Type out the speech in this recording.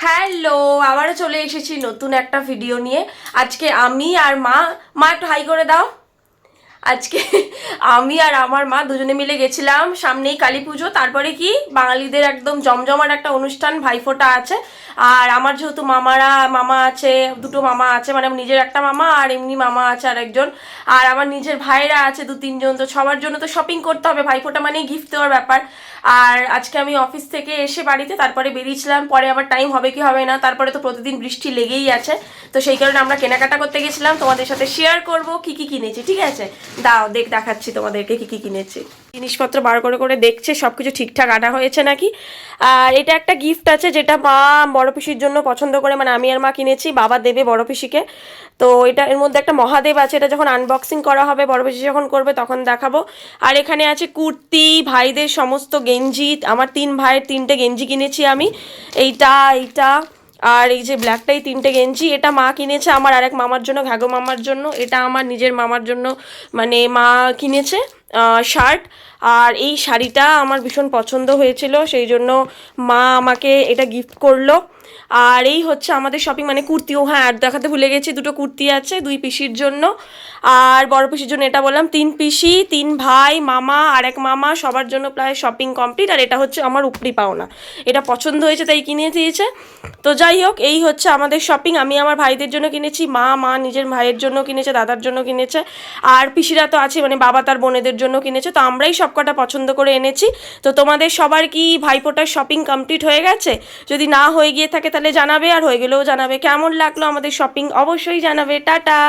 Hello, আবারও চলে এসেছি নতুন একটা ভিডিও নিয়ে। আজকে আমি আর মা একটু হাই করে দাও। আজকে আমি আর আমার মা দুজনে মিলে গেছিলাম, সামনেই কালী পুজো, তারপরে কি বাঙালিদের একদম জমজমাট একটা অনুষ্ঠান, ভাইফোঁটা আছে। আর আমার যেহেতু মামা আছে, দুটো মামা আছে, মানে আমার নিজের একটা মামা আর এমনি মামা আছে আর একজন, আর আমার নিজের ভাইরা আছে দু তিনজন, তো সবার জন্য তো শপিং করতে হবে, ভাইফোঁটা মানেই গিফট দেওয়ার ব্যাপার। আর আজকে আমি অফিস থেকে এসে বাড়িতে তারপরে বেরিয়েছিলাম, পরে আবার টাইম হবে কি হবে না, তারপরে তো প্রতিদিন বৃষ্টি লেগেই আছে। তো সেই কারণে আমরা কেনাকাটা করতে গেছিলাম, তোমাদের সাথে শেয়ার করব কি কি কিনেছি, ঠিক আছে? দাও দেখাচ্ছি তোমাদেরকে কি কি কিনেছি। জিনিসপত্র বার করে করে দেখছে সব কিছু ঠিকঠাক আনা হয়েছে নাকি। আর এটা একটা গিফট আছে যেটা মা বড় পিসির জন্য পছন্দ করে, মানে আমি আর মা কিনেছি, বাবা দেবে বড় পিসিকে। তো এটা এর মধ্যে একটা মহাদেব আছে, এটা যখন আনবক্সিং করা হবে, বড় পিসি যখন করবে তখন দেখাবো। আর এখানে আছে কুর্তি, ভাইদের সমস্ত গেঞ্জি, আমার তিন ভাইয়ের তিনটে গেঞ্জি কিনেছি আমি, এইটা আর এই যে ব্ল্যাকটাই তিনটে গেঞ্জি। এটা মা কিনেছে আমার আরেক মামার জন্য, ঘাগো মামার জন্য। এটা আমার নিজের মামার জন্য, মানে মা কিনেছে শার্ট। আর এই শাড়িটা আমার ভীষণ পছন্দ হয়েছিল, সেই জন্য মা আমাকে এটা গিফট করলো। আর এই হচ্ছে আমাদের শপিং, মানে কুর্তিও, হ্যাঁ আর দেখাতে ভুলে গেছি, দুটো কুর্তি আছে দুই পিসির জন্য। আর বড় পিসির জন্য এটা বললাম, তিন পিসি, তিন ভাই, মামা আর এক মামা, সবার জন্য প্রায় শপিং কমপ্লিট। আর এটা হচ্ছে আমার উপরি পাওনা, এটা পছন্দ হয়েছে তাই কিনে দিয়েছে। তো যাই হোক, এই হচ্ছে আমাদের শপিং। আমি আমার ভাইদের জন্য কিনেছি, মা নিজের ভাইয়ের জন্য কিনেছে, দাদার জন্য কিনেছে, আর পিসিরা তো আছে, মানে বাবা তার বোনেদের জন্য কিনেছে। তো আমরাই সবকটা পছন্দ করে এনেছি। তো তোমাদের সবার কি ভাইফোঁটার শপিং কমপ্লিট হয়ে গেছে? যদি না হয়ে গিয়ে থাকে তাহলে জানাবে, আর হয়ে গেলেও জানাবে। কেমন লাগলো আমাদের শপিং অবশ্যই জানাবে। টাটা।